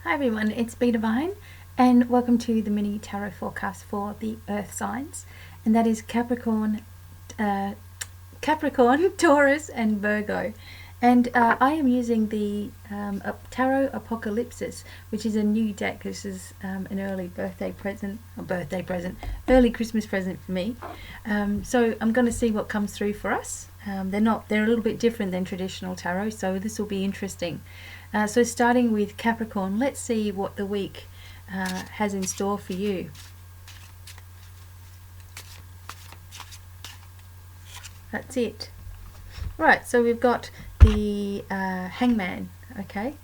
Hi everyone, it's BDevine and welcome to the mini tarot forecast for the earth signs, and that is Capricorn, Taurus and Virgo. And I am using the Tarot Apocalypsis, which is a new deck. This is an early early Christmas present for me. So I'm going to see what comes through for us. They're a little bit different than traditional tarot, so this will be interesting. So starting with Capricorn, let's see what the week has in store for you. That's it. Right, so we've got the Hangman, okay?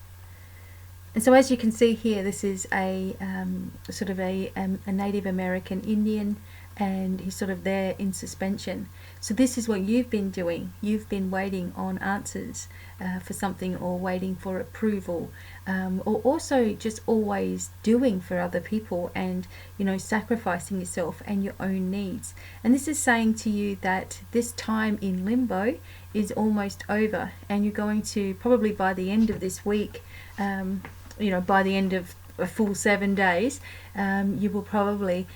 And so as you can see here, this is a sort of a Native American Indian, and he's sort of there in suspension. So this is what you've been doing. You've been waiting on answers for something, or waiting for approval, or also just always doing for other people, and sacrificing yourself and your own needs. And this is saying to you that this time in limbo is almost over, and you're going to probably by the end of this week, by the end of a full 7 days, you will probably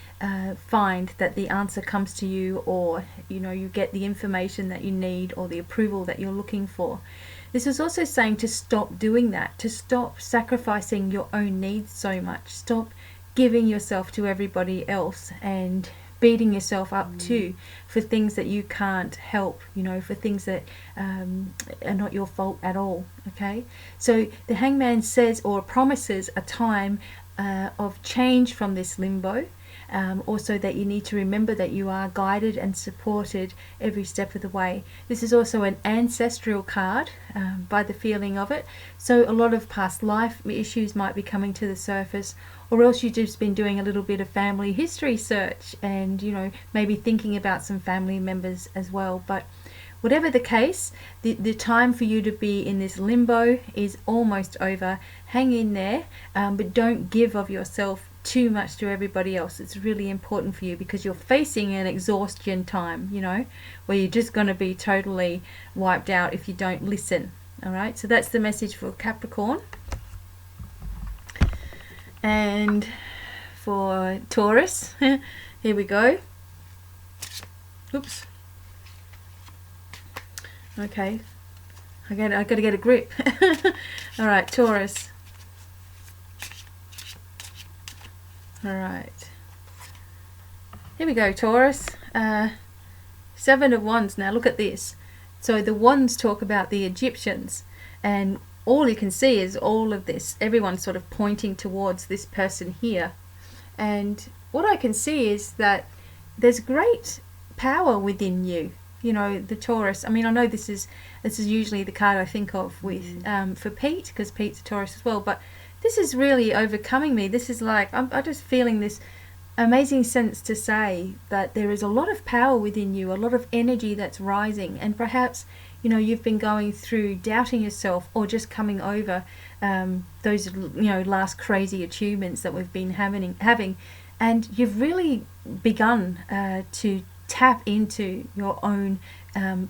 find that the answer comes to you, or you get the information that you need, or the approval that you're looking for. This is also saying to stop doing that, to stop sacrificing your own needs so much, stop giving yourself to everybody else and beating yourself up too for things that you can't help, for things that are not your fault at all. Okay, so the Hangman says or promises a time of change from this limbo. Also that you need to remember that you are guided and supported every step of the way. This is also an ancestral card by the feeling of it. So a lot of past life issues might be coming to the surface, or else you've just been doing a little bit of family history search and maybe thinking about some family members as well. But whatever the case, the time for you to be in this limbo is almost over. Hang in there, but don't give of yourself too much to everybody else. It's really important for you, because you're facing an exhaustion time, where you're just going to be totally wiped out if you don't listen. All right, so that's the message for Capricorn. And for Taurus, here we go. Oops. Okay, I got to get a grip. All right, Taurus. All right, here we go, Taurus. 7 of Wands. Now look at this. So the Wands talk about the Egyptians, and all you can see is all of this. Everyone's sort of pointing towards this person here, and what I can see is that there's great power within you. The Taurus. I mean, I know this is usually the card I think of with for Pete, because Pete's a Taurus as well, but this is really overcoming me. This is like, I'm just feeling this amazing sense to say that there is a lot of power within you, a lot of energy that's rising, and perhaps you've been going through doubting yourself, or just coming over those last crazy achievements that we've been having, and you've really begun to tap into your own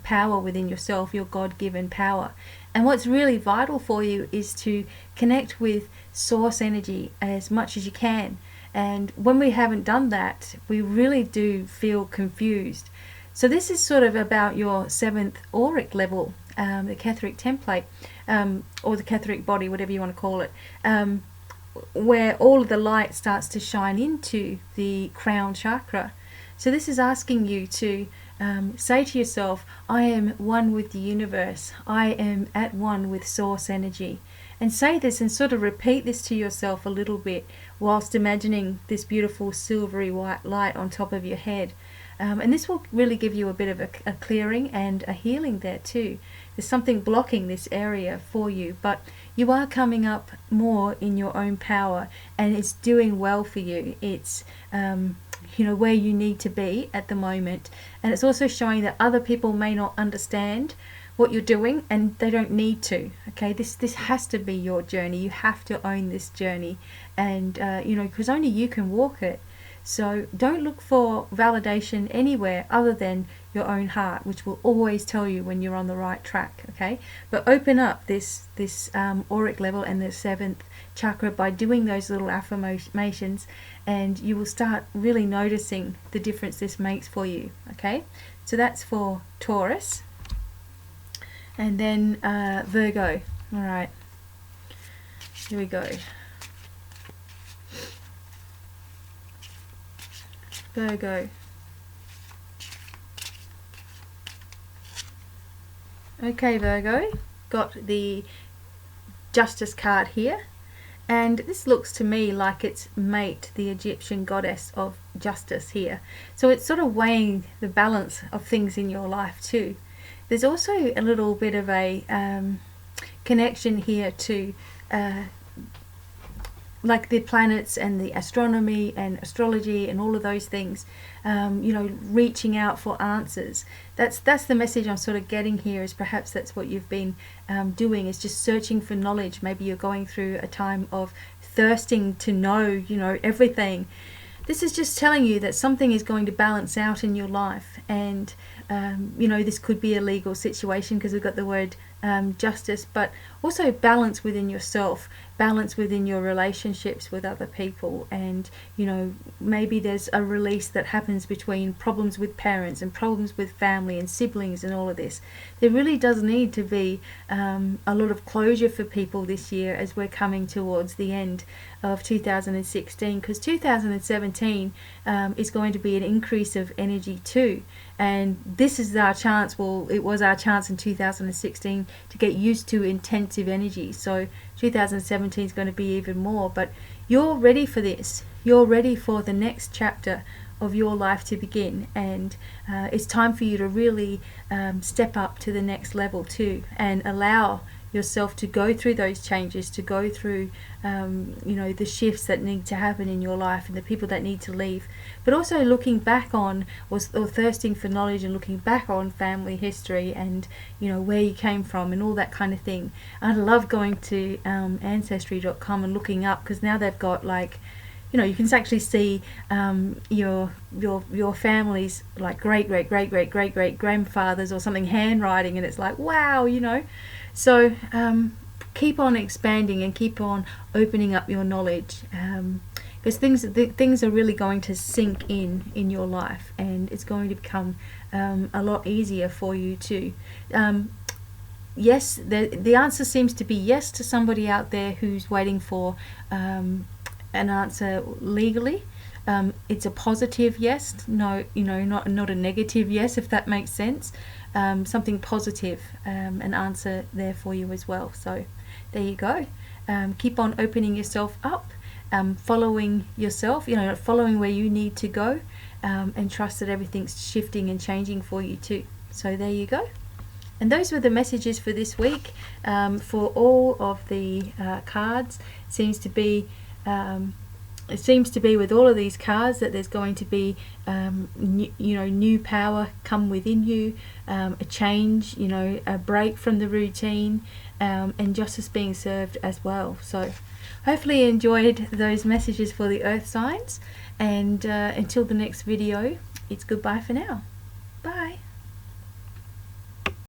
power within yourself, your God-given power. And what's really vital for you is to connect with source energy as much as you can. And when we haven't done that, we really do feel confused. So this is sort of about your 7th auric level, the Catholic template, or the Catholic body, whatever you want to call it, where all of the light starts to shine into the crown chakra. So this is asking you to say to yourself, I am one with the universe. I am at one with source energy. And say this and sort of repeat this to yourself a little bit, whilst imagining this beautiful silvery white light on top of your head. And this will really give you a bit of a clearing and a healing there too. There's something blocking this area for you, but you are coming up more in your own power, and it's doing well for you. It's where you need to be at the moment. And it's also showing that other people may not understand what you're doing, and they don't need to. Okay, this has to be your journey. You have to own this journey, and because only you can walk it. So don't look for validation anywhere other than your own heart, which will always tell you when you're on the right track. Okay, but open up this auric level and the 7th chakra by doing those little affirmations, and you will start really noticing the difference this makes for you. Okay, so that's for Taurus. And then Virgo. All right, here we go. Virgo. Okay, Virgo, got the Justice card here, and this looks to me like it's Mate, the Egyptian goddess of justice here. So it's sort of weighing the balance of things in your life too. There's also a little bit of a connection here to like the planets and the astronomy and astrology and all of those things, you know, reaching out for answers. That's the message I'm sort of getting here, is perhaps that's what you've been doing, is just searching for knowledge. Maybe you're going through a time of thirsting to know, you know, everything. This is just telling you that something is going to balance out in your life, and you know, this could be a legal situation because we've got the word justice, but also balance within yourself, balance within your relationships with other people, and you know, maybe there's a release that happens between problems with parents and problems with family and siblings and all of this. There really does need to be a lot of closure for people this year as we're coming towards the end of 2016, because 2017 is going to be an increase of energy too, and this is our chance. Well, it was our chance in 2016 to get used to intensive energy, so 2017 is going to be even more. But you're ready for this. You're ready for the next chapter of your life to begin, and it's time for you to really step up to the next level too, and allow yourself to go through those changes, to go through you know, the shifts that need to happen in your life and the people that need to leave, but also looking back on or thirsting for knowledge and looking back on family history and, you know, where you came from and all that kind of thing. I love going to ancestry.com and looking up, because now they've got, like, you know, you can actually see your family's, like, great grandfathers or something handwriting, and it's like, wow, you know. So keep on expanding and keep on opening up your knowledge, because things are really going to sink in your life, and it's going to become a lot easier for you too. Yes, the answer seems to be yes to somebody out there who's waiting for an answer legally. It's a positive yes, no, you know, not a negative yes, if that makes sense. Something positive, an answer there for you as well. So there you go. Keep on opening yourself up, following yourself, you know, following where you need to go, and trust that everything's shifting and changing for you too. So there you go. And those were the messages for this week. For all of the cards, it seems to be with all of these cards that there's going to be new power come within you, a change, you know, a break from the routine, and justice being served as well. So hopefully you enjoyed those messages for the earth signs, and until the next video, it's goodbye for now. Bye.